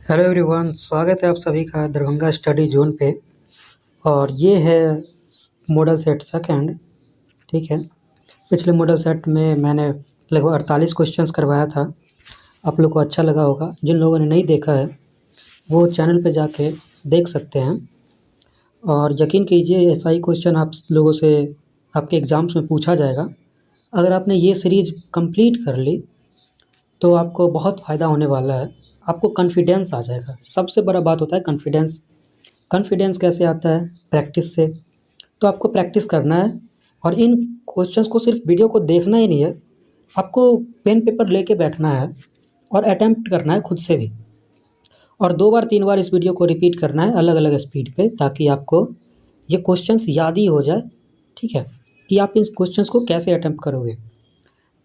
Hello everyone, स्वागत है आप सभी का दरभंगा स्टडी जोन पे। और ये है मॉडल सेट सेकंड। ठीक है, पिछले मॉडल सेट में मैंने लगभग 48 क्वेश्चंस करवाया था। आप लोग को अच्छा लगा होगा। जिन लोगों ने नहीं देखा है वो चैनल पे जाके देख सकते हैं। और यकीन कीजिए ऐसा ही क्वेश्चन आप लोगों से आपके एग्ज़ाम्स में पूछा जाएगा। अगर आपने ये सीरीज़ कंप्लीट कर ली तो आपको बहुत फ़ायदा होने वाला है। आपको कॉन्फिडेंस आ जाएगा। सबसे बड़ा बात होता है कॉन्फिडेंस। कॉन्फिडेंस कैसे आता है? प्रैक्टिस से। तो आपको प्रैक्टिस करना है और इन क्वेश्चंस को सिर्फ वीडियो को देखना ही नहीं है, आपको पेन पेपर लेके बैठना है और अटेम्प्ट करना है खुद से भी। और 2 बार 3 बार इस वीडियो को रिपीट करना है अलग अलग स्पीड पे, ताकि आपको ये क्वेश्चंस याद ही हो जाए। ठीक है, कि आप इन क्वेश्चंस को कैसे अटेम्प्ट करोगे।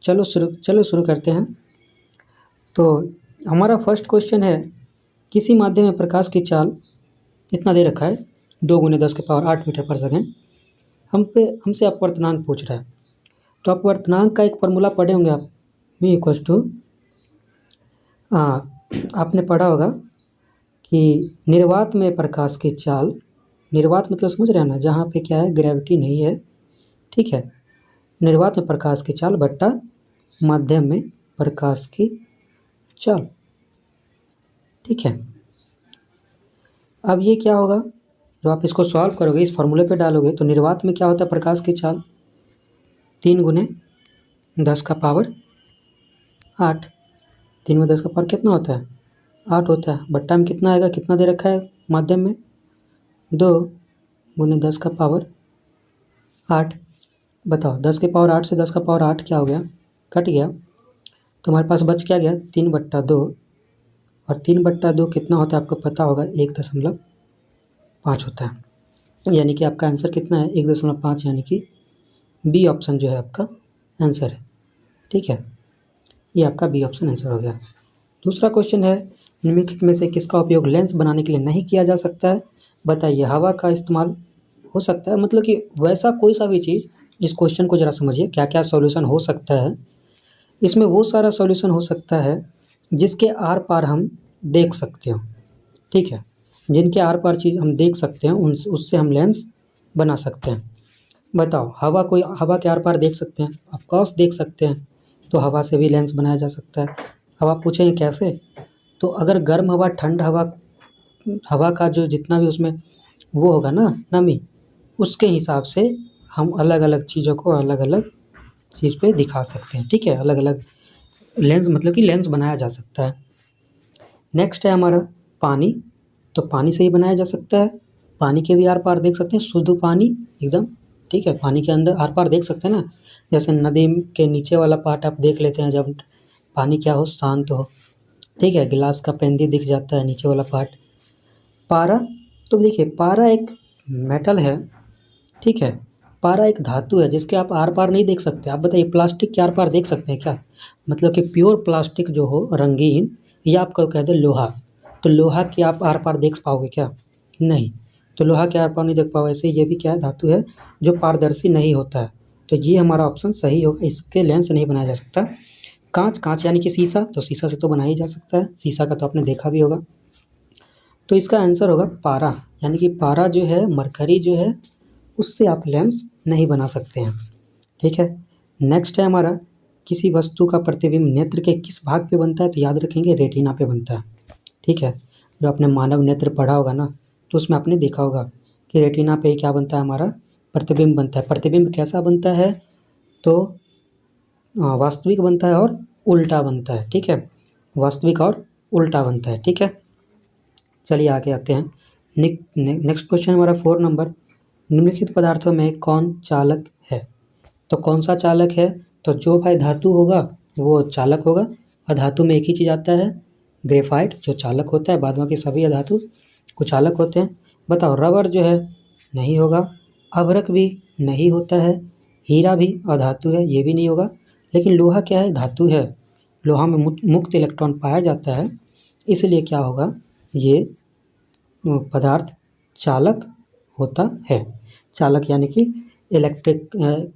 चलो शुरू करते हैं। तो हमारा फर्स्ट क्वेश्चन है, किसी माध्यम में प्रकाश की चाल इतना दे रखा है 2 × 10⁸ मीटर पर सेकेंड। हमसे अपवर्तनांक पूछ रहा है। तो अपवर्तनांक का एक फार्मूला पढ़े होंगे आप, v इक्वल्स टू, आपने पढ़ा होगा कि निर्वात में प्रकाश की चाल, निर्वात मतलब समझ रहे हैं ना, जहाँ पे क्या है, ग्रेविटी नहीं है। ठीक है, निर्वात में प्रकाश की चाल बट्टा माध्यम में प्रकाश की चाल। ठीक है, अब ये क्या होगा, जब आप इसको सॉल्व करोगे, इस फार्मूले पे डालोगे, तो निर्वात में क्या होता है, प्रकाश की चाल 3 × 10⁸। 3 × 10⁸ कितना होता है? 8 होता है। बट्टा में कितना आएगा, कितना दे रखा है माध्यम में? 2 × 10⁸। बताओ, 10⁸ से 10⁸ क्या हो गया? कट गया। तुम्हारे पास बच क्या गया? 3/2। और 3/2 कितना होता है आपको पता होगा? 1.5 होता है। यानी कि आपका आंसर कितना है? 1.5, यानी कि बी ऑप्शन जो है आपका आंसर है। ठीक है, ये आपका बी ऑप्शन आंसर हो गया। दूसरा क्वेश्चन है, निम्नलिखित में से किसका उपयोग लेंस बनाने के लिए नहीं किया जा सकता है? बताइए। हवा का इस्तेमाल हो सकता है, मतलब कि वैसा कोई सा भी चीज़। इस क्वेश्चन को ज़रा समझिए, क्या क्या सॉल्यूशन हो सकता है। इसमें वो सारा सॉल्यूशन हो सकता है जिसके आर पार हम देख सकते हो। ठीक है, जिनके आर पार चीज़ हम देख सकते हैं, उससे हम लेंस बना सकते हैं। बताओ, हवा के आर पार देख सकते हैं? ऑफकोर्स देख सकते हैं। तो हवा से भी लेंस बनाया जा सकता है। अब आप पूछेंगे कैसे? तो अगर गर्म हवा, ठंड हवा, हवा का जो जितना भी उसमें वो होगा ना, नमी, उसके हिसाब से हम अलग अलग चीज़ों को अलग अलग चीज़ पे दिखा सकते हैं। ठीक है, अलग अलग लेंस, मतलब कि लेंस बनाया जा सकता है। नेक्स्ट है हमारा पानी। तो पानी से ही बनाया जा सकता है। पानी के भी आर पार देख सकते हैं, शुद्ध पानी एकदम। ठीक है, पानी के अंदर आर पार देख सकते हैं ना। जैसे नदी के नीचे वाला पार्ट आप देख लेते हैं, जब पानी क्या हो, शांत हो। ठीक है, गिलास का पेंदी दिख जाता है नीचे वाला पार्ट। पारा, तो देखिए पारा एक मेटल है। ठीक है, पारा एक धातु है जिसके आप आर पार नहीं देख सकते। आप बताइए, प्लास्टिक के आर पार देख सकते हैं क्या? मतलब कि प्योर प्लास्टिक जो हो, रंगीन, या आपको कह दे लोहा, तो लोहा के आप आर पार देख पाओगे क्या? नहीं। तो लोहा के आर पार नहीं देख पाओगे। ऐसे ये भी क्या है, धातु है जो पारदर्शी नहीं होता है। तो ये हमारा ऑप्शन सही होगा, इसके लेंस नहीं बनाया जा सकता। कांच यानी कि शीशा, तो शीशा से तो बनाया ही जा सकता है। शीशा का तो आपने देखा भी होगा। तो इसका आंसर होगा पारा, यानी कि पारा जो है, मरकरी जो है, उससे आप लेंस नहीं बना सकते हैं। ठीक है, नेक्स्ट है हमारा, किसी वस्तु का प्रतिबिंब नेत्र के किस भाग पे बनता है? तो याद रखेंगे, रेटिना पे बनता है। ठीक है, जो आपने मानव नेत्र पढ़ा होगा ना, तो उसमें आपने देखा होगा कि रेटिना पे क्या बनता है, हमारा प्रतिबिंब बनता है। प्रतिबिंब कैसा बनता है? तो वास्तविक बनता है और उल्टा बनता है। ठीक है, वास्तविक और उल्टा बनता है। ठीक है, चलिए आगे आते हैं। नेक्स्ट क्वेश्चन हमारा 4 नंबर, निम्नलिखित पदार्थों में कौन चालक है? तो कौन सा चालक है? तो जो भाई धातु होगा वो चालक होगा। अधातु में एक ही चीज़ आता है, ग्रेफाइट, जो चालक होता है। बाद बाकी सभी अधातु कुछ चालक होते हैं। बताओ, रबर जो है नहीं होगा, अभ्रक भी नहीं होता है, हीरा भी अधातु है, ये भी नहीं होगा। लेकिन लोहा क्या है? धातु है। लोहा में मुक्त इलेक्ट्रॉन पाया जाता है, इसलिए क्या होगा, ये पदार्थ चालक होता है। चालक यानी कि इलेक्ट्रिक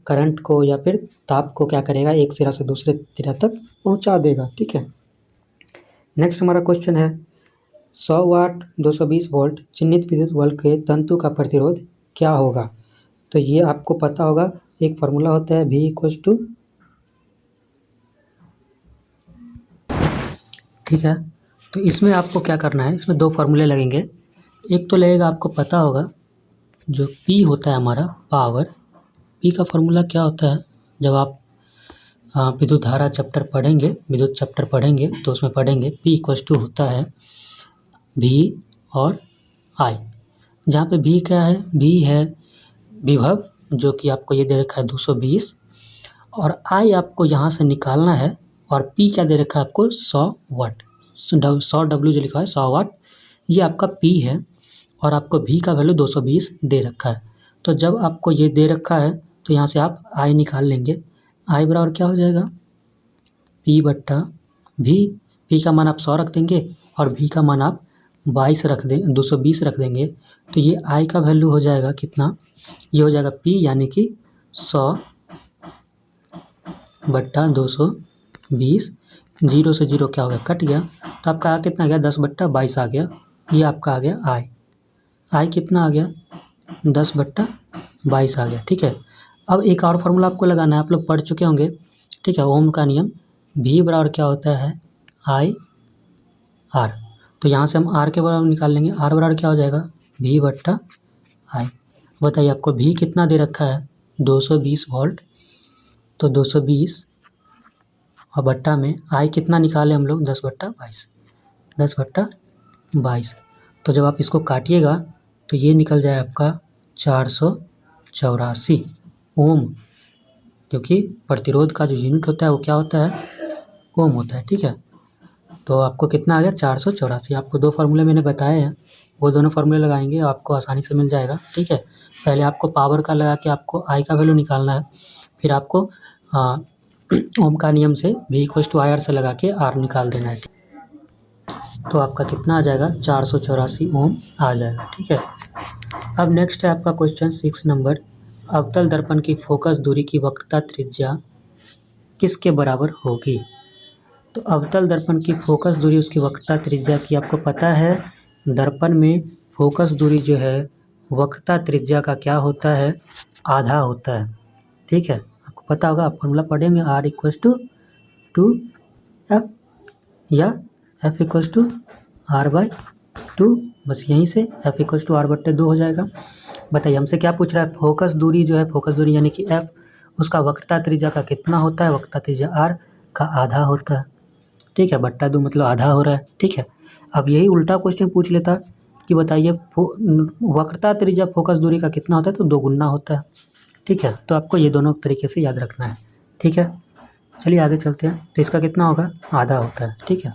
करंट को या फिर ताप को क्या करेगा, एक सिरा से दूसरे सिरा तक पहुंचा देगा। ठीक है, नेक्स्ट हमारा क्वेश्चन है, 100 वाट 220 वोल्ट चिन्हित विद्युत बल्ब के तंतु का प्रतिरोध क्या होगा? तो ये आपको पता होगा, एक फार्मूला होता है V इक्वल्स टू, ठीक है। तो इसमें आपको क्या करना है, इसमें दो फार्मूले लगेंगे। एक तो लगेगा, आपको पता होगा जो P होता है हमारा पावर, P का फार्मूला क्या होता है, जब आप विद्युत धारा चैप्टर पढ़ेंगे, विद्युत चैप्टर पढ़ेंगे तो उसमें पढ़ेंगे P इक्वल्स टू होता है V और I। जहाँ पे V क्या है, V है विभव, जो कि आपको ये दे रखा है 220, और I आपको यहाँ से निकालना है, और P क्या दे रखा है आपको 100 वाट, 100 W जो लिखा है 100 वाट, ये आपका P है, और आपको V का वैल्यू 220 दे रखा है। तो जब आपको ये दे रखा है तो यहाँ से आप I निकाल लेंगे। I बराबर क्या हो जाएगा, P बट्टा V। P का मान आप 100 रख देंगे और V का मान आप 220 रख देंगे। तो ये I का वैल्यू हो जाएगा कितना, ये हो जाएगा P यानी कि 100 बट्टा 220, 0 से 0 क्या हो गया, कट गया, तो आपका कितना आ गया, 10 बट्टा 22 आ गया। ये आपका आ गया I कितना आ गया, 10 बट्टा 22 आ गया, ठीक है। अब एक और फार्मूला आपको लगाना है, आप लोग पढ़ चुके होंगे, ठीक है, ओम का नियम। V बराबर क्या होता है, I R। तो यहाँ से हम R के बराबर निकाल लेंगे, R बराबर क्या हो जाएगा, V बट्टा I। बताइए आपको V कितना दे रखा है, 220 वोल्ट, तो 220 और बट्टा में I कितना निकाले हम लोग, 10 बट्टा 22, 10 बट्टा 22। तो जब आप इसको काटिएगा तो ये निकल जाए आपका 484 ओम, क्योंकि प्रतिरोध का जो यूनिट होता है वो क्या होता है, ओम होता है, ठीक है। तो आपको कितना आ गया, 484। आपको दो फार्मूले मैंने बताए हैं, वो दोनों फार्मूले लगाएंगे आपको आसानी से मिल जाएगा, ठीक है। पहले आपको पावर का लगा के आपको I का वैल्यू निकालना है, फिर आपको ओम का नियम से V इक्वल्स टू IR से लगा के R निकाल देना है। तो आपका कितना आ जाएगा, 484 ओम आ जाएगा, ठीक है। अब नेक्स्ट है आपका क्वेश्चन 6 नंबर, अवतल दर्पण की फोकस दूरी की वक्रता त्रिज्या किसके बराबर होगी? तो अवतल दर्पण की फोकस दूरी उसकी वक्रता त्रिज्या की, आपको पता है दर्पण में फोकस दूरी जो है वक्रता त्रिज्या का क्या होता है, आधा होता है, ठीक है। आपको पता होगा, आप फॉर्मूला पढ़ेंगे, R इक्वल्स टू 2F या F इक्वल्स टू R/2, बस यहीं से F इक्वल्स टू R/2 हो जाएगा। बताइए हमसे क्या पूछ रहा है, फोकस दूरी जो है, फोकस दूरी यानी कि F, उसका वक्रता त्रिज्या का कितना होता है, वक्रता त्रिज्या R का आधा होता है, ठीक है, बट्टा 2 मतलब आधा हो रहा है, ठीक है। अब यही उल्टा क्वेश्चन पूछ लेता कि बताइए वक्रता त्रिज्या फोकस दूरी का कितना होता है, तो 2 गुना होता है, ठीक है। तो आपको ये दोनों तरीके से याद रखना है, ठीक है। चलिए आगे चलते हैं, तो इसका कितना होगा, आधा होता है, ठीक है।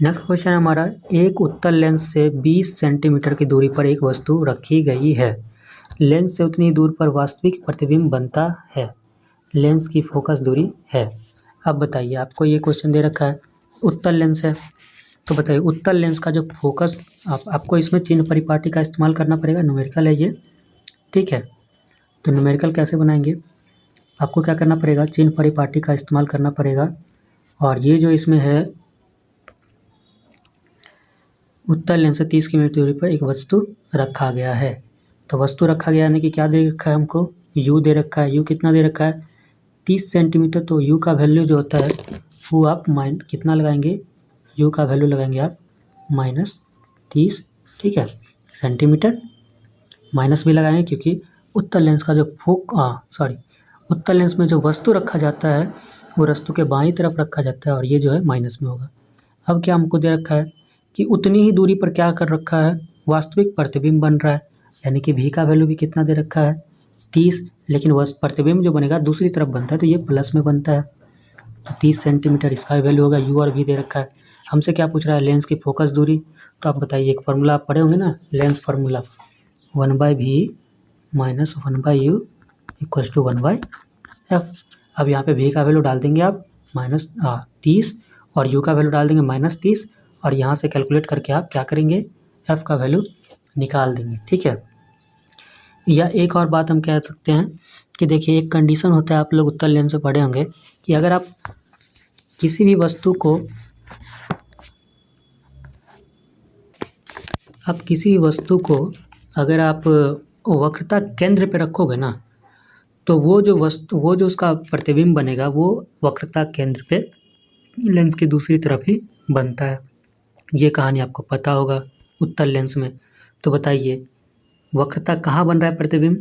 नेक्स्ट क्वेश्चन है हमारा, एक उत्तल लेंस से 20 सेंटीमीटर की दूरी पर एक वस्तु रखी गई है, लेंस से उतनी दूर पर वास्तविक प्रतिबिंब बनता है, लेंस की फोकस दूरी है। अब बताइए, आपको ये क्वेश्चन दे रखा है, उत्तल लेंस है, तो बताइए उत्तल लेंस का जो फोकस, आपको इसमें चिन्ह परिपाटी का इस्तेमाल करना पड़ेगा, न्यूमेरिकल है ये, ठीक है। तो न्यूमेरिकल कैसे बनाएंगे, आपको क्या करना पड़ेगा, चिन्ह परिपाटी का इस्तेमाल करना पड़ेगा, और ये जो इसमें है उत्तल लेंस से 30 किलोमीटर दूरी पर एक वस्तु रखा गया है, तो वस्तु रखा गया यानी कि क्या दे रखा है हमको, U दे रखा है। U कितना दे रखा है, 30 सेंटीमीटर। तो U का वैल्यू जो होता है वो आप कितना लगाएंगे, U का वैल्यू लगाएंगे आप -30, ठीक है, सेंटीमीटर। माइनस भी लगाएंगे क्योंकि उत्तल लेंस का जो उत्तल लेंस में जो वस्तु रखा जाता है वो वस्तु के बाईं तरफ रखा जाता है, और ये जो है माइनस में होगा। अब क्या हमको दे रखा है कि उतनी ही दूरी पर क्या कर रखा है, वास्तविक प्रतिबिंब बन रहा है, यानी कि V का वैल्यू भी कितना दे रखा है, 30, लेकिन वह प्रतिबिंब जो बनेगा दूसरी तरफ बनता है, तो ये प्लस में बनता है, तो 30 सेंटीमीटर इसका वैल्यू होगा। U और V दे रखा है। हमसे क्या पूछ रहा है, लेंस की फोकस दूरी। तो आप बताइए, एक फार्मूला आप पढ़े होंगे ना, lens formula 1/V minus 1/U equals to 1/F। अब यहाँ पे V का वैल्यू डाल देंगे आप -30, और U का वैल्यू डाल देंगे -30, और यहाँ से कैलकुलेट करके आप क्या करेंगे, F का वैल्यू निकाल देंगे, ठीक है। या एक और बात हम कह सकते हैं कि देखिए, एक कंडीशन होता है, आप लोग उत्तल लेंस में पढ़े होंगे, कि अगर आप किसी भी वस्तु को अब किसी वस्तु को अगर आप वक्रता केंद्र पे रखोगे ना, तो वो जो उसका प्रतिबिंब बनेगा वो वक्रता केंद्र पे लेंस की दूसरी तरफ ही बनता है। ये कहानी आपको पता होगा उत्तल लेंस में। तो बताइए वक्रता कहाँ बन रहा है प्रतिबिंब?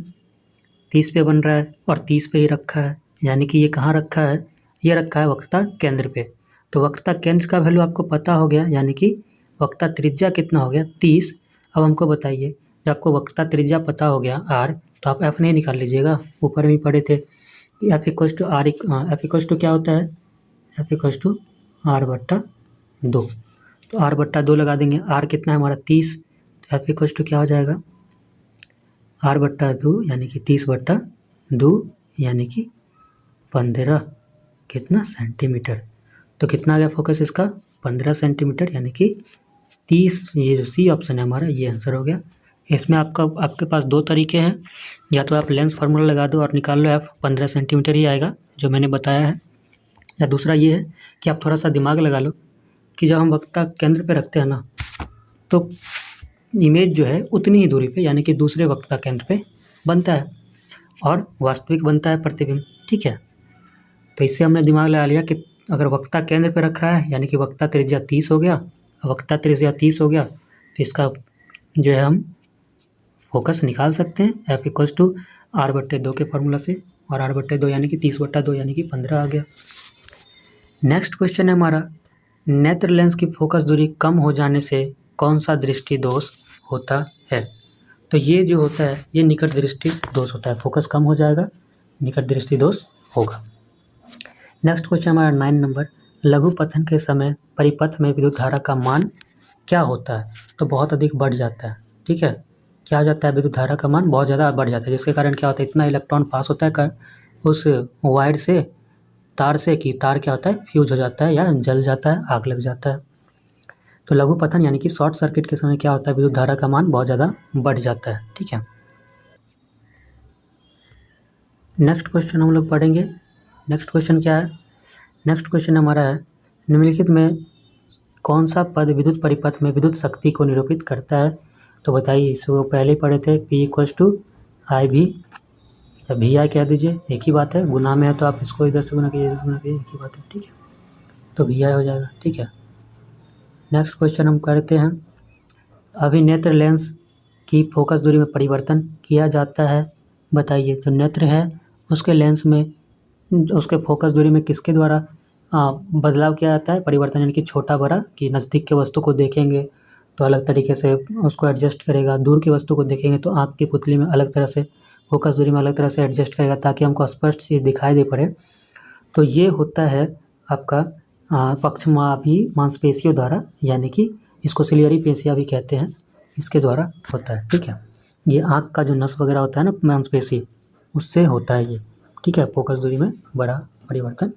30 पे बन रहा है और 30 पे ही रखा है, यानी कि ये कहाँ रखा है? ये रखा है वक्रता केंद्र पे। तो वक्रता केंद्र का वैल्यू आपको पता हो गया, यानी कि वक्रता त्रिज्या कितना हो गया? 30। अब हमको बताइए, जब आपको वक्रता त्रिज्या पता हो गया r, तो आप f नहीं निकाल लीजिएगा, ऊपर में पढ़े थे कि f equals to r, f equals to क्या होता है? f equals to r/2। तो r/2 लगा देंगे। r कितना है हमारा? 30। तो f इक्वल्स टू क्या हो जाएगा? r/2 यानी कि 30/2 यानी कि 15 कितना सेंटीमीटर। तो कितना आ गया फोकस इसका? 15 सेंटीमीटर, यानी कि 30। ये जो सी ऑप्शन है हमारा, ये आंसर हो गया। इसमें आपके पास दो तरीके हैं, या तो आप लेंस फार्मूला लगा दो और निकाल लो एफ, 15 सेंटीमीटर ही आएगा जो मैंने बताया है, या दूसरा ये है कि आप थोड़ा सा दिमाग लगा लो कि जब हम वक्रता केंद्र पे रखते हैं ना, तो इमेज जो है उतनी ही दूरी पे, यानी कि दूसरे वक्रता केंद्र पे बनता है और वास्तविक बनता है प्रतिबिंब। ठीक है, तो इससे हमने दिमाग लगा लिया कि अगर वक्रता केंद्र पे रख रहा है यानी कि वक्रता त्रिज्या 30 हो गया, वक्रता त्रिज्या 30 हो गया तो इसका जो है हम फोकस निकाल सकते हैं f इक्वल्स टू r/2 के फार्मूला से, और r/2 यानी कि 30/2 यानी कि 15 आ गया। नेक्स्ट क्वेश्चन है हमारा, नेत्र लेंस की फोकस दूरी कम हो जाने से कौन सा दृष्टि दोष होता है? तो ये जो होता है ये निकट दृष्टि दोष होता है। फोकस कम हो जाएगा, निकट दृष्टि दोष होगा। नेक्स्ट क्वेश्चन हमारा 9 नंबर, लघु पतन के समय परिपथ में विद्युत धारा का मान क्या होता है? तो बहुत अधिक बढ़ जाता है। ठीक है, क्या हो जाता है? विद्युत धारा का मान बहुत ज़्यादा बढ़ जाता है, जिसके कारण क्या होता है? इतना इलेक्ट्रॉन पास होता है उस वायर से, तार से, कि तार क्या होता है? फ्यूज हो जाता है या जल जाता है, आग लग जाता है। तो लघु पतन यानी कि शॉर्ट सर्किट के समय क्या होता है? विद्युत धारा का मान बहुत ज़्यादा बढ़ जाता है। ठीक है, नेक्स्ट क्वेश्चन हम लोग पढ़ेंगे। नेक्स्ट क्वेश्चन क्या है? नेक्स्ट क्वेश्चन हमारा है, निम्नलिखित में कौन सा पद विद्युत परिपथ में विद्युत शक्ति को निरूपित करता है? तो बताइए, इसको पहले ही पढ़े थे, P इक्वल्स टू आई भी, भी आई कह दीजिए, एक ही बात है। गुना में है तो आप इसको इधर से गुना कीजिए, इधर से गुना कीजिए, एक ही बात है। ठीक है, तो भी आई हो जाएगा। ठीक है, नेक्स्ट क्वेश्चन हम करते हैं, अभिनेत्र लेंस की फोकस दूरी में परिवर्तन किया जाता है। बताइए, जो नेत्र है उसके लेंस में, उसके फोकस दूरी में किसके द्वारा बदलाव किया जाता है? परिवर्तन, यानी कि छोटा बड़ा, कि नज़दीक के वस्तु को देखेंगे तो अलग तरीके से उसको एडजस्ट करेगा, दूर की वस्तु को देखेंगे तो आँख की पुतली में अलग तरह से, फोकस दूरी में अलग तरह से एडजस्ट करेगा, ताकि हमको स्पष्ट चीज़ दिखाई दे पड़े। तो ये होता है आपका पक्षमाभि मांसपेशियों द्वारा, यानी कि इसको सिलियरी पेशियाँ भी कहते हैं, इसके द्वारा होता है। ठीक है, ये आँख का जो नस वगैरह होता है ना, मांसपेशी, उससे होता है ये। ठीक है, फोकस दूरी में बड़ा परिवर्तन।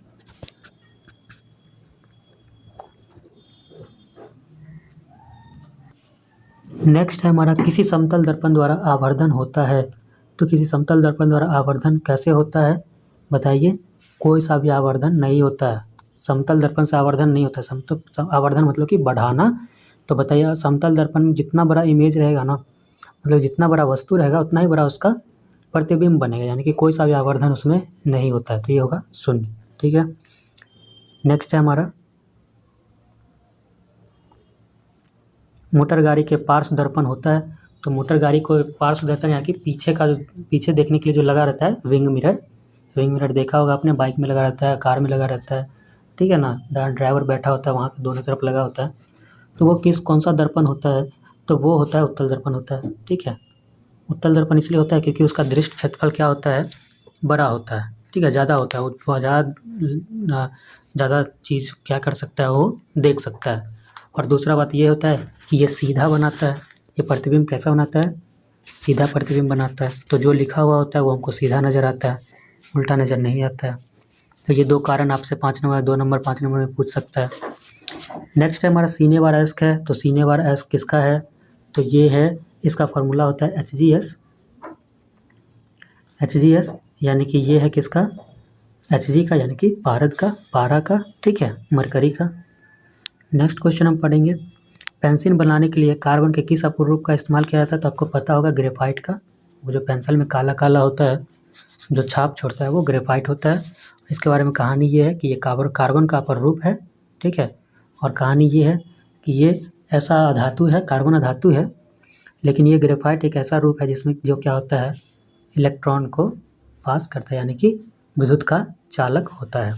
नेक्स्ट है हमारा, किसी समतल दर्पण द्वारा आवर्धन होता है। तो किसी समतल दर्पण द्वारा आवर्धन कैसे होता है? बताइए, कोई सा भी आवर्धन नहीं होता है। समतल दर्पण से आवर्धन नहीं होता है। समतल आवर्धन मतलब कि बढ़ाना। तो बताइए, समतल दर्पण में जितना बड़ा इमेज रहेगा ना, मतलब जितना बड़ा वस्तु रहेगा उतना ही बड़ा उसका प्रतिबिंब बनेगा, यानी कि कोई सा भी आवर्धन उसमें नहीं होता है, तो ये होगा 0। ठीक है, नेक्स्ट है हमारा, मोटर गाड़ी के पार्श्व दर्पण होता है। तो मोटर गाड़ी को पार्श्व दर्पण यानी कि पीछे का, जो पीछे देखने के लिए जो लगा रहता है, विंग मिरर, विंग मिरर देखा होगा आपने, बाइक में लगा रहता है, कार में लगा रहता है। ठीक है ना, ड्राइवर बैठा होता है वहाँ पे, दोनों तरफ लगा होता है। तो वो कौन सा दर्पण होता है? तो वो होता है उत्तल दर्पण होता है। ठीक है, उत्तल दर्पण इसलिए होता है क्योंकि उसका दृष्टि क्षेत्रफल क्या होता है? बड़ा होता है। ठीक है, ज़्यादा होता है, वो ज़्यादा चीज़ क्या कर सकता है? वो देख सकता है। और दूसरा बात ये होता है कि ये सीधा बनाता है। ये प्रतिबिंब कैसा बनाता है? सीधा प्रतिबिंब बनाता है। तो जो लिखा हुआ होता है वो हमको सीधा नज़र आता है, उल्टा नज़र नहीं आता है। तो ये दो कारण आपसे 5 नंबर, 2 नंबर, 5 नंबर में पूछ सकता है। नेक्स्ट है हमारा, सीने बार एस्क है। तो सीने बार एस्क किसका है? तो ये है, इसका फार्मूला होता है HGS। HGS यानी कि ये है किसका? HG का, यानी कि भारत का, पारा का। ठीक है, मरकरी का। नेक्स्ट क्वेश्चन हम पढ़ेंगे, पेंसिल बनाने के लिए कार्बन के किस अपरूप का इस्तेमाल किया जाता है? तो आपको पता होगा ग्रेफाइट का। वो जो पेंसिल में काला काला होता है, जो छाप छोड़ता है, वो ग्रेफाइट होता है। इसके बारे में कहानी ये है कि ये कार्बन का अपरूप है, ठीक है। और कहानी ये है कि ये ऐसा अधातु है, कार्बन अधातु है, लेकिन ये ग्रेफाइट एक ऐसा रूप है जिसमें जो क्या होता है, इलेक्ट्रॉन को पास करता है, यानी कि विद्युत का चालक होता है।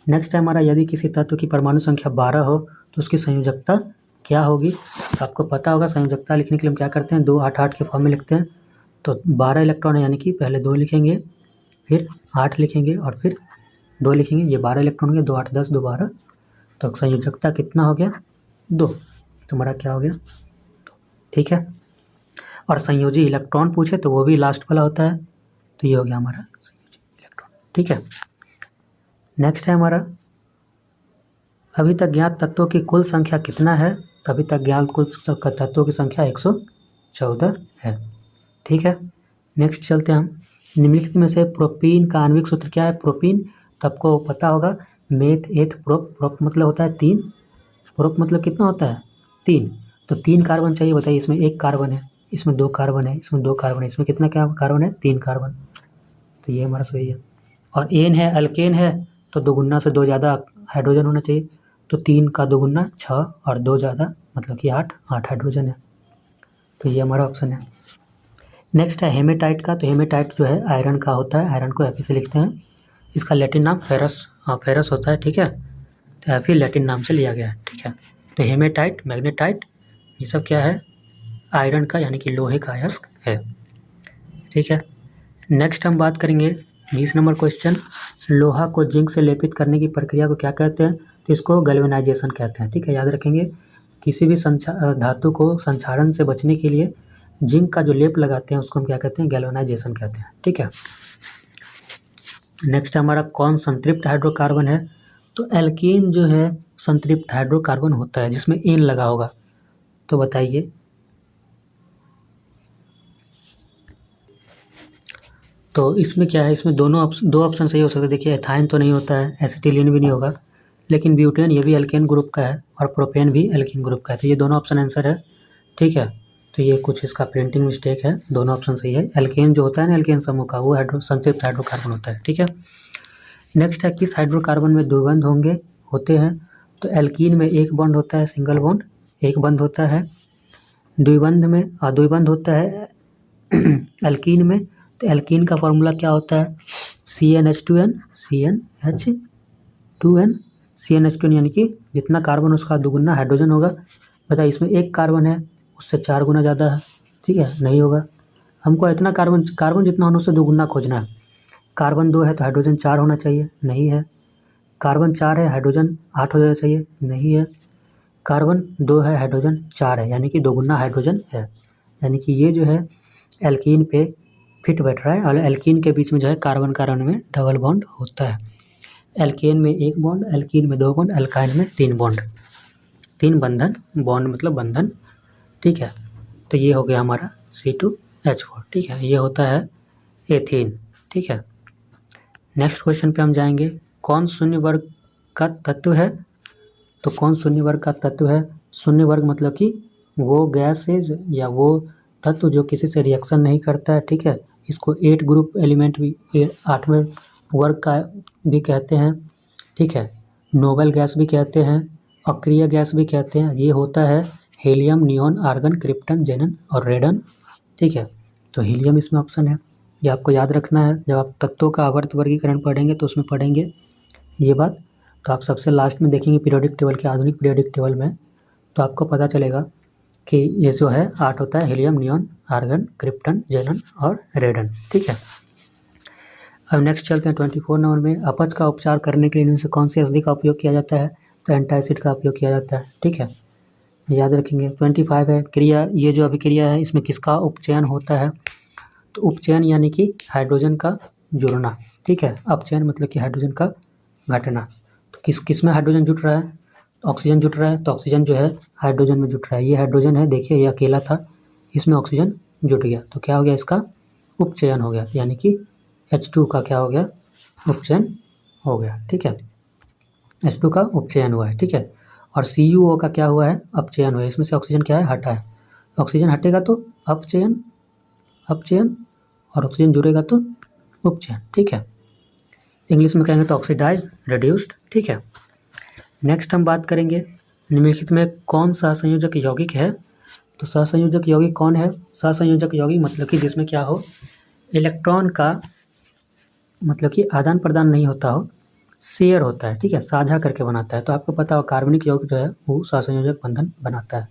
नेक्स्ट है हमारा, यदि किसी तत्व की परमाणु संख्या 12 हो तो उसकी संयोजकता क्या होगी? तो आपको पता होगा संयोजकता लिखने के लिए हम क्या करते हैं, 2 8 8 के फॉर्म में लिखते हैं। तो 12 इलेक्ट्रॉन है, यानी कि पहले 2 लिखेंगे, फिर 8 लिखेंगे और फिर 2 लिखेंगे। ये 12 इलेक्ट्रॉन हो गया, 2 8 10 2 12। तो संयोजकता कितना हो गया? 2। तुम्हारा क्या हो गया? ठीक है। और संयोजी इलेक्ट्रॉन पूछे तो वो भी लास्ट वाला होता है, तो ये हो गया हमारा संयोजी इलेक्ट्रॉन, ठीक है। नेक्स्ट है हमारा, अभी तक ज्ञात तत्वों की कुल संख्या कितना है? तो अभी तक ज्ञात कुल तत्वों की संख्या 114 है, ठीक है। नेक्स्ट चलते हैं हम, निम्नलिखित में से प्रोपीन का आणविक सूत्र क्या है? प्रोपीन, तो आपको पता होगा मेथ एथ प्रोप। प्रोप मतलब होता है 3, प्रोप मतलब कितना होता है? 3। तो 3 कार्बन चाहिए, बताइए। इसमें 1 कार्बन है, इसमें 2 कार्बन है, इसमें 2 कार्बन है, इसमें कितना क्या कार्बन है? 3 कार्बन। तो ये हमारा सही है। और एन है, अल्केन है, तो 2 गुना से 2 ज़्यादा हाइड्रोजन होना चाहिए। तो 3 का 2 गुना 6 और 2 ज़्यादा मतलब कि 8 हाइड्रोजन है। तो ये हमारा ऑप्शन है। नेक्स्ट है हेमेटाइट का। तो हेमेटाइट जो है आयरन का होता है, आयरन को एफी से लिखते हैं। इसका लैटिन नाम फेरस, फेरस होता है, ठीक है। तो एफी लैटिन नाम से लिया गया है, ठीक है। तो हेमेटाइट, मैग्नेटाइट, ये सब क्या है? आयरन का, यानी कि लोहे का अयस्क है, ठीक है। नेक्स्ट हम बात करेंगे 20 नंबर क्वेश्चन, लोहा को जिंक से लेपित करने की प्रक्रिया को क्या कहते हैं? तो इसको गैल्वेनाइजेशन कहते हैं, ठीक है, याद रखेंगे। किसी भी धातु को संक्षारण से बचने के लिए जिंक का जो लेप लगाते हैं उसको हम क्या कहते हैं? गैल्वेनाइजेशन कहते हैं, ठीक है। नेक्स्ट हमारा, कौन संतृप्त हाइड्रोकार्बन है? तो एल्कीन जो है संतृप्त हाइड्रोकार्बन होता है जिसमें एन लगा होगा। तो बताइए। तो इसमें क्या है, इसमें दो ऑप्शन सही हो सकते हैं। देखिए, एथाइन तो नहीं होता है, एसिटिलीन भी नहीं होगा, लेकिन ब्यूटेन ये भी एल्केन ग्रुप का है और प्रोपेन भी एल्केन ग्रुप का है। तो ये दोनों ऑप्शन आंसर है, ठीक है। तो ये कुछ इसका प्रिंटिंग मिस्टेक है, दोनों ऑप्शन सही है। एल्केन जो होता है ना, एल्केन समूह का, वो संतृप्त हाइड्रोकार्बन होता है, ठीक है। नेक्स्ट है, किस हाइड्रोकार्बन में द्विबंध होते हैं? तो एल्कीन में एक बॉन्ड होता है, सिंगल बॉन्ड एक बंध होता है। द्विबंध होता है एल्कीन में। तो एल्कीन का फॉर्मूला क्या होता है? CnH2n, CnH2n, यानी कि जितना कार्बन उसका दुगुना हाइड्रोजन होगा। बताइए, इसमें 1 कार्बन है, उससे 4 गुना ज़्यादा है, ठीक है, नहीं होगा। हमको इतना कार्बन जितना होना उससे दुगुना खोजना है। कार्बन 2 है तो हाइड्रोजन 4 होना चाहिए, नहीं है। कार्बन 4 है, हाइड्रोजन 8 हो जाना चाहिए, नहीं है। कार्बन 2 है, हाइड्रोजन 4 है, यानी कि 2 गुना हाइड्रोजन है। यानी कि ये जो है एल्कीन पे फिट बैठ रहा है। और एल्कीन के बीच में जो है कार्बन कार्बन में डबल बॉन्ड होता है। एल्केन में 1 बॉन्ड, एल्कीन में 2 बॉन्ड, एल्काइन में 3 बॉन्ड, 3 बंधन, बॉन्ड मतलब बंधन, ठीक है। तो ये हो गया हमारा C2H4, ठीक है। ये होता है एथीन, ठीक है। नेक्स्ट क्वेश्चन पे हम जाएंगे, कौन शून्य वर्ग का तत्व है? तो कौन शून्य वर्ग का तत्व है? शून्य वर्ग मतलब कि वो गैसेज या वो तत्व जो किसी से रिएक्शन नहीं करता है, ठीक है। इसको 8 ग्रुप एलिमेंट भी, 8वें वर्ग का भी कहते हैं, ठीक है। नोबल गैस भी कहते हैं, अक्रिय गैस भी कहते हैं। ये होता है हीलियम, नियॉन, आर्गन, क्रिप्टन, जेनन और रेडन, ठीक है। तो हीलियम इसमें ऑप्शन है, ये आपको याद रखना है। जब आप तत्वों का आवर्त वर्गीकरण पढ़ेंगे तो उसमें पढ़ेंगे ये बात। तो आप सबसे लास्ट में देखेंगे पीरियोडिक टेबल के, आधुनिक पीरियोडिक टेबल में, तो आपको पता चलेगा कि ये जो है 8 होता है, हीलियम, नियॉन, आर्गन, क्रिप्टन, जेनन और रेडन, ठीक है। अब नेक्स्ट चलते हैं 24 नंबर में, अपच का उपचार करने के लिए इनमें से कौन सी औषधि का उपयोग किया जाता है? तो एंटासिड का उपयोग किया जाता है, ठीक है, याद रखेंगे। 25 है क्रिया, ये जो अभिक्रिया है इसमें किसका उपचयन होता है? तो उपचयन यानी कि हाइड्रोजन का जुड़ना, ठीक है। अपचयन मतलब कि हाइड्रोजन का घटना। तो किस में हाइड्रोजन जुट रहा है? ऑक्सीजन जुट रहा है, तो ऑक्सीजन जो है हाइड्रोजन में जुट रहा है। ये हाइड्रोजन है, देखिए ये अकेला था, इसमें ऑक्सीजन जुट गया, तो क्या हो गया? इसका उपचयन हो गया, यानी कि H2 का क्या हो गया? उपचयन हो गया, ठीक है। H2 का उपचयन हुआ है, ठीक है। और CuO का क्या हुआ है, अपचयन हुआ है। इसमें से ऑक्सीजन क्या है, हटा है। ऑक्सीजन हटेगा तो अपचयन, अपचयन, और ऑक्सीजन जुड़ेगा तो उपचयन। ठीक है, इंग्लिश में कहेंगे तो ऑक्सीडाइज, रिड्यूस्ड। ठीक है, नेक्स्ट हम बात करेंगे निम्नलिखित में कौन सा संयोजक यौगिक है। तो सहसंयोजक यौगिक कौन है। सहसंयोजक यौगिक मतलब कि जिसमें क्या हो, इलेक्ट्रॉन का मतलब कि आदान प्रदान नहीं होता हो, शेयर होता है। ठीक है, साझा करके बनाता है। तो आपको पता हो कार्बनिक यौगिक जो है वो सहसंयोजक बंधन बनाता है।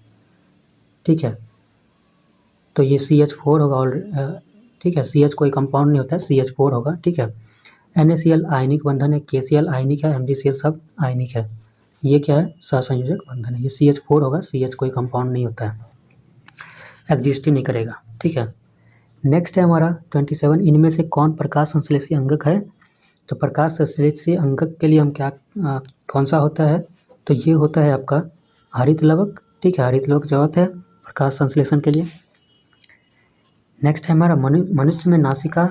ठीक है, तो ये CH4 होगा। और ठीक है, CH कोई कंपाउंड नहीं होता है, CH4 होगा। ठीक है, NaCl आयनिक बंधन है, KCl आयनिक है, MgCl सब आयनिक है। ये क्या है, सहसंयोजक बंधन है। ये CH4 होगा, CH कोई कंपाउंड नहीं होता है, एग्जिस्ट ही नहीं करेगा। ठीक है, नेक्स्ट है हमारा 27, इनमें से कौन प्रकाश संश्लेषी अंगक है। तो प्रकाश संश्लेषी अंगक के लिए हम क्या कौन सा होता है, तो ये होता है आपका हरित लवक। ठीक है, हरित लवक जरूरत है प्रकाश संश्लेषण के लिए। नेक्स्ट है हमारा मनुष्य में नासिका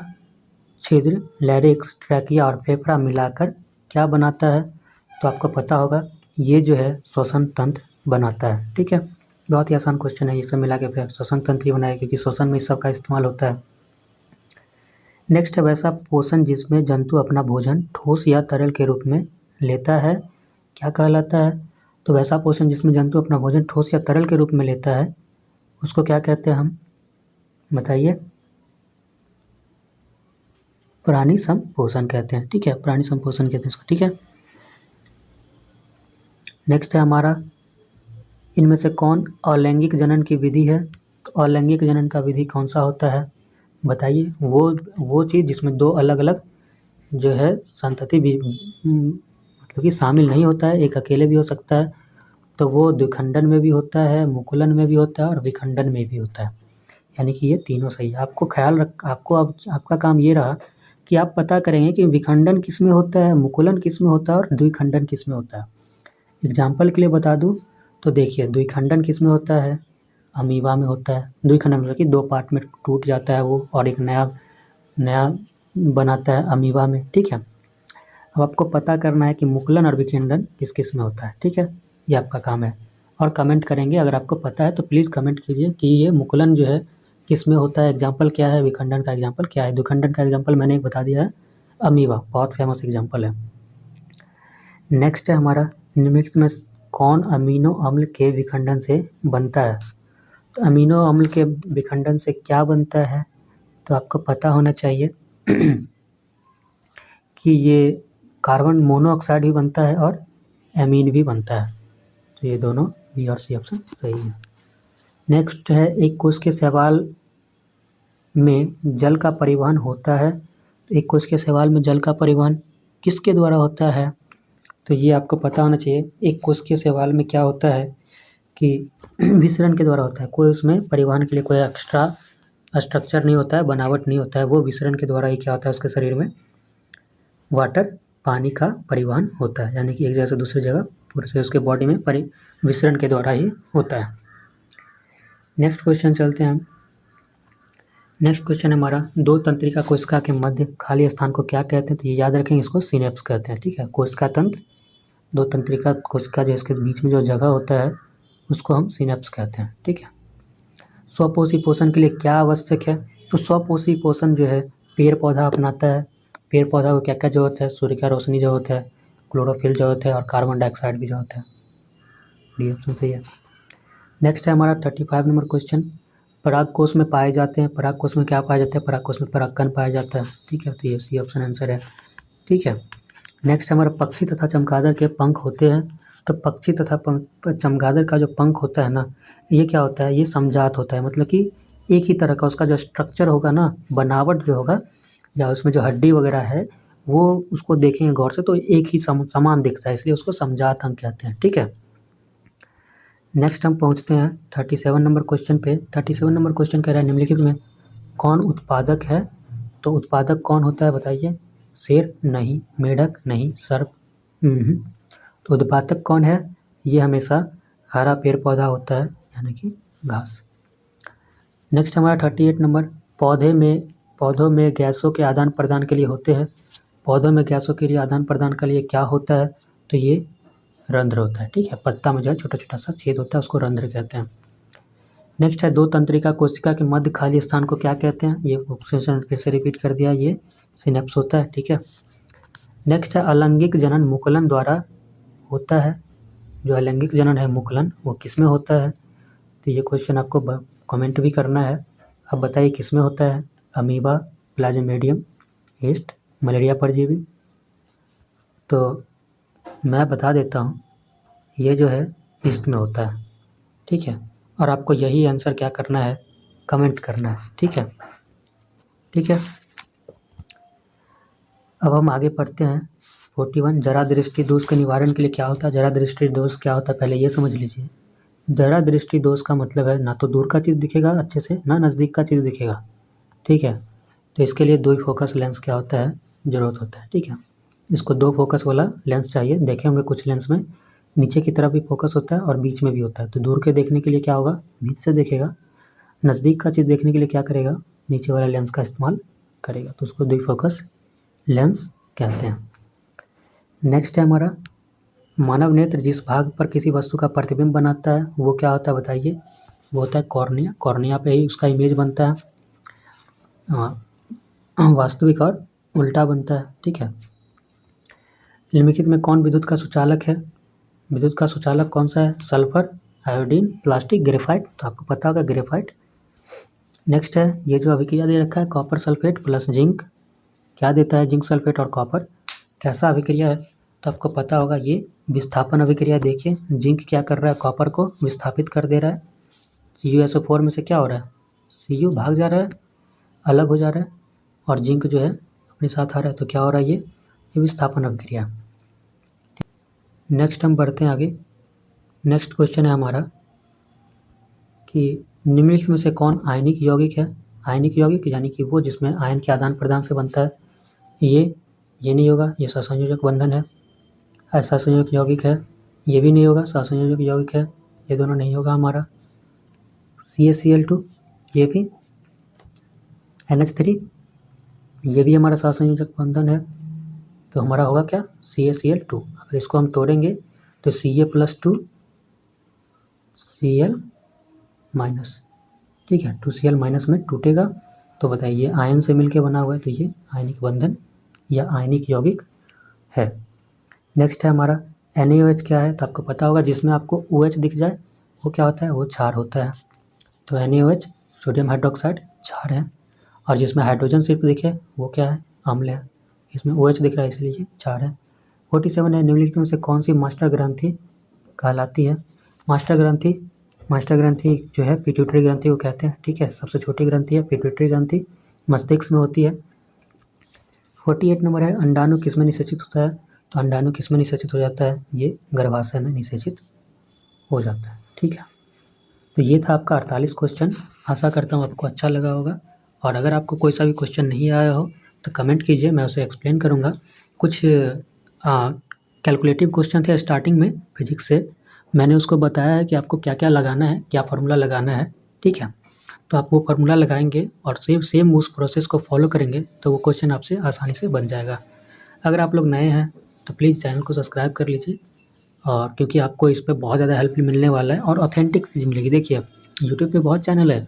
छिद्र, लैरिक्स, ट्रैकिया और फेफड़ा मिलाकर क्या बनाता है। तो आपको पता होगा ये जो है श्वसन तंत्र बनाता है। ठीक है, बहुत ही आसान क्वेश्चन है, ये सब मिला के फिर श्वसन तंत्र ही बनाया, क्योंकि श्वसन में इस सब का इस्तेमाल होता है। नेक्स्ट है वैसा पोषण जिसमें जंतु अपना भोजन ठोस या तरल के रूप में लेता है, क्या कहलाता है। तो वैसा पोषण जिसमें जंतु अपना भोजन ठोस या तरल के रूप में लेता है, उसको क्या कहते हैं हम, बताइए। प्राणी संपोषण कहते हैं। ठीक है, प्राणी संपोषण कहते हैं इसको। ठीक है, नेक्स्ट है हमारा इनमें से कौन अलैंगिक जनन की विधि है। तो अलैंगिक जनन का विधि कौन सा होता है, बताइए। वो चीज़ जिसमें दो अलग अलग जो है संतति भी मतलब कि शामिल नहीं होता है, एक अकेले भी हो सकता है। तो वो द्विखंडन में भी होता है, मुकुलन में भी होता है और विखंडन में भी होता है। यानी कि ये तीनों सही है। आपको अब आपका काम ये रहा कि आप पता करेंगे कि विखंडन किस में होता है, मुकुलन किस में होता है और द्विखंडन किस में होता है। एग्जाम्पल के लिए बता दूं तो देखिए, द्विखंडन किस में होता है, अमीबा में होता है। द्विखंडन मतलब कि दो पार्ट में टूट जाता है वो और एक नया बनाता है अमीबा में। ठीक है, अब आपको पता करना है कि मुकुलन और विखंडन किस किस में होता है। ठीक है, ये आपका काम है। और कमेंट करेंगे, अगर आपको पता है तो प्लीज़ कमेंट कीजिए कि ये मुकुलन जो है किस में होता है, एग्जाम्पल क्या है, विखंडन का एग्जाम्पल क्या है। द्विखंडन का एग्जाम्पल मैंने एक बता दिया है, अमीबा, बहुत फेमस एग्जाम्पल है। नेक्स्ट है हमारा निम्नलिखित में कौन अमीनो अम्ल के विखंडन से बनता है। तो अमीनो अम्ल के विखंडन से क्या बनता है, तो आपको पता होना चाहिए कि ये कार्बन मोनोऑक्साइड भी बनता है और एमीन भी बनता है। तो ये दोनों बी और सी ऑप्शन सही है। नेक्स्ट है एक कोश के शैवाल में जल का परिवहन होता है। तो एक कोश के शैवाल में जल का परिवहन किसके द्वारा होता है, तो ये आपको पता होना चाहिए। एक कोश के शैवाल में क्या होता है कि विसरण के द्वारा होता है। कोई उसमें परिवहन के लिए कोई एक्स्ट्रा स्ट्रक्चर नहीं होता है, बनावट नहीं होता है, वो विसरण के द्वारा ही क्या होता है, उसके शरीर में वाटर पानी का परिवहन होता है। यानी कि एक जगह से दूसरी जगह पूरे से उसके बॉडी में विसरण के द्वारा ही होता है। नेक्स्ट क्वेश्चन चलते हैं हम। नेक्स्ट क्वेश्चन हमारा दो तंत्रिका कोशिका के मध्य खाली स्थान को क्या कहते हैं। तो ये याद रखेंगे, इसको सिनेप्स कहते हैं। ठीक है, कोशिका तंत्र, दो तंत्रिका कोशिका जो इसके बीच में जो जगह होता है उसको हम सिनेप्स कहते हैं। ठीक है, स्वपोषी पोषण के लिए क्या आवश्यक है। तो स्वपोषी पोषण जो है पेड़ पौधा अपनाता है। पेड़ पौधा को क्या क्या जरूरत है, सूर्य की रोशनी जरूरत है, क्लोरोफिल जरूरत है और कार्बन डाइऑक्साइड भी जरूरत है। डी ऑप्शन सही है। नेक्स्ट है हमारा 35 नंबर क्वेश्चन, परागकोश में पाए जाते हैं। परागकोश में क्या पाया जाता है, परागकोश में परागकण पाया जाता है। ठीक है, तो ये सी ऑप्शन आंसर है। ठीक है, नेक्स्ट हमारा पक्षी तथा चमगादड़ के पंख होते हैं। तो पक्षी तथा चमगादड़ का जो पंख होता है ना, ये क्या होता है, ये समजात होता है। मतलब कि एक ही तरह का उसका जो स्ट्रक्चर होगा ना, बनावट जो होगा या उसमें जो हड्डी वगैरह है, वो उसको देखेंगे गौर से तो एक ही समान दिखता है, इसलिए उसको समजात अंग कहते हैं। ठीक है, नेक्स्ट हम पहुंचते हैं 37 नंबर क्वेश्चन पे। 37 नंबर क्वेश्चन कह रहा है निम्नलिखित में कौन उत्पादक है। तो उत्पादक कौन होता है बताइए, शेर नहीं, मेढक नहीं, सर्प। तो उत्पादक कौन है, ये हमेशा हरा पेड़ पौधा होता है, यानी कि घास। नेक्स्ट हमारा 38 नंबर, पौधों में गैसों के आदान प्रदान के लिए होते हैं। पौधों में गैसों के लिए आदान प्रदान के लिए क्या होता है, तो ये रंध्र होता है, ठीक है। पत्ता में जो है छोटा छोटा सा छेद होता है, उसको रंध्र कहते हैं। नेक्स्ट है, दो तंत्रिका कोशिका के मध्य खाली स्थान को क्या कहते हैं? ये क्वेश्चन फिर से रिपीट कर दिया, ये सिनेप्स होता है, ठीक है। नेक्स्ट है, अलैंगिक जनन मुकुलन द्वारा होता है। जो अलैंगिक जनन है मुकुलन, वो किस में होता है? तो ये क्वेश्चन आपको कमेंट भी करना है। अब बताइए किस में होता है? अमीबा, प्लाज्मोडियम, ईस्ट, मलेरिया परजीवी। तो मैं बता देता हूँ, ये जो है ईस्ट में होता है, ठीक है। और आपको यही आंसर क्या करना है? कमेंट करना है, ठीक है, ठीक है। अब हम आगे पढ़ते हैं 41। जरा दृष्टि दोष के निवारण के लिए क्या होता है? जरा दृष्टि दोष क्या होता है पहले ये समझ लीजिए। जरा दृष्टि दोष का मतलब है ना तो दूर का चीज़ दिखेगा अच्छे से, ना नज़दीक का चीज़ दिखेगा, ठीक है। तो इसके लिए दो फोकस लेंस क्या होता है? ज़रूरत होता है, ठीक है। इसको दो फोकस वाला लेंस चाहिए। देखे होंगे कुछ लेंस में नीचे की तरफ भी फोकस होता है और बीच में भी होता है। तो दूर के देखने के लिए क्या होगा? बीच से देखेगा। नज़दीक का चीज़ देखने के लिए क्या करेगा? नीचे वाला लेंस का इस्तेमाल करेगा। तो उसको द्विफोकस लेंस कहते हैं। नेक्स्ट है हमारा, मानव नेत्र जिस भाग पर किसी वस्तु का प्रतिबिंब बनाता है वो क्या होता है बताइए? वो होता है कॉर्निया। कॉर्निया पे ही उसका इमेज बनता है, वास्तविक और उल्टा बनता है, ठीक है। निम्नलिखित में कौन विद्युत का सुचालक है? विद्युत का सुचालक कौन सा है? Sulphur, iodine, plastic, graphite. तो आपको पता होगा ग्रेफाइट। नेक्स्ट है, ये जो अभिक्रिया दे रखा है कॉपर सल्फेट प्लस जिंक, क्या देता है? जिंक सल्फेट और कॉपर। कैसा अभिक्रिया है? तो आपको पता होगा ये विस्थापन अभिक्रिया। देखिए जिंक क्या कर रहा है? कॉपर को विस्थापित कर दे रहा है। CuSO4 में से क्या हो रहा है? Cu भाग जा रहा है, अलग हो जा रहा है, और जिंक जो है अपने साथ आ रहा है। तो क्या हो रहा है? ये विस्थापन अभिक्रिया। नेक्स्ट हम बढ़ते हैं आगे। नेक्स्ट क्वेश्चन है हमारा कि निम्नलिखित में से कौन आयनिक यौगिक है? आयनिक यौगिक यानी कि वो जिसमें आयन के आदान प्रदान से बनता है। ये नहीं होगा, ये सहसंयोजक बंधन है। असंयोजक यौगिक है, ये भी नहीं होगा। सहसंयोजक यौगिक है, ये दोनों नहीं होगा हमारा। CaCl2, ये भी। NH3, ये भी हमारा सहसंयोजक बंधन है। तो हमारा होगा क्या? CaCl2। अगर इसको हम तोड़ेंगे तो Ca+2 Cl-, ठीक है। 2Cl- में टूटेगा। तो बताइए आयन से मिलके बना हुआ है, तो ये आयनिक बंधन या आयनिक यौगिक है। नेक्स्ट है हमारा NaOH क्या है? तो आपको पता होगा जिसमें आपको OH दिख जाए वो क्या होता है? वो क्षार होता है। तो NaOH सोडियम हाइड्रोक्साइड क्षार है। और जिसमें हाइड्रोजन सिर्फ दिखे वो क्या है? अम्ल है। इसमें OH दिख रहा है इसलिए ये क्षार है। 47 है, निम्नलिखित में से कौन सी मास्टर ग्रंथि कहलाती है? मास्टर ग्रंथि जो है पिट्यूटरी ग्रंथि को कहते हैं, ठीक है। सबसे छोटी ग्रंथि है पिट्यूटरी ग्रंथि, मस्तिष्क में होती है। 48 नंबर है, अंडाणु किसमें निषेचित होता है? तो अंडाणु किसमें निषेचित हो जाता है? ये गर्भाशय में निषेचित हो जाता है, ठीक है। तो ये था आपका 48 क्वेश्चन। आशा करता हूँ आपको अच्छा लगा होगा। और अगर आपको कोई सा भी क्वेश्चन नहीं आया हो तो कमेंट कीजिए, मैं उसे एक्सप्लेन करूँगा। कुछ कैलकुलेटिव क्वेश्चन थे स्टार्टिंग में फिजिक्स से, मैंने उसको बताया है कि आपको क्या क्या लगाना है, क्या फार्मूला लगाना है, ठीक है। तो आप वो फार्मूला लगाएंगे और सेम उस प्रोसेस को फॉलो करेंगे तो वो क्वेश्चन आपसे आसानी से बन जाएगा। अगर आप लोग नए हैं तो प्लीज़ चैनल को सब्सक्राइब कर लीजिए, और क्योंकि आपको इस पर बहुत ज़्यादा हेल्प मिलने वाला है और ऑथेंटिक चीज़ मिलेगी। देखिए यूट्यूब पे बहुत चैनल है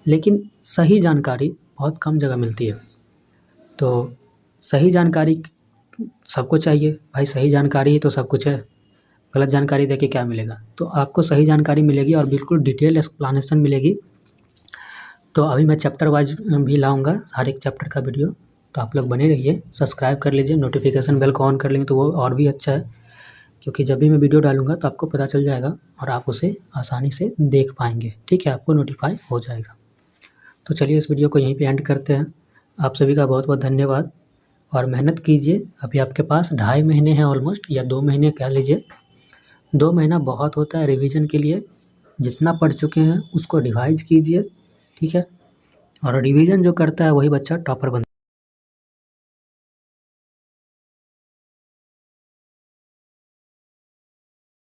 लेकिन सही जानकारी बहुत कम जगह मिलती है। तो सही जानकारी सबको चाहिए भाई, सही जानकारी ही तो सब कुछ है। गलत जानकारी देके क्या मिलेगा? तो आपको सही जानकारी मिलेगी और बिल्कुल डिटेल एक्सप्लेनेशन मिलेगी। तो अभी मैं चैप्टर वाइज भी लाऊंगा हर एक चैप्टर का वीडियो, तो आप लोग बने रहिए। सब्सक्राइब कर लीजिए, नोटिफिकेशन बेल को ऑन कर लेंगे तो वो और भी अच्छा है, क्योंकि जब भी मैं वीडियो डालूंगा तो आपको पता चल जाएगा और आप उसे आसानी से देख पाएंगे, ठीक है। आपको नोटिफाई हो जाएगा। तो चलिए इस वीडियो को यहीं पे एंड करते हैं। आप सभी का बहुत बहुत धन्यवाद और मेहनत कीजिए। अभी आपके पास 2.5 महीने हैं ऑलमोस्ट, या 2 महीने कह लीजिए। 2 महीना बहुत होता है रिवीजन के लिए। जितना पढ़ चुके हैं उसको रिवाइज कीजिए, ठीक है। और रिवीजन जो करता है वही बच्चा टॉपर बनता है।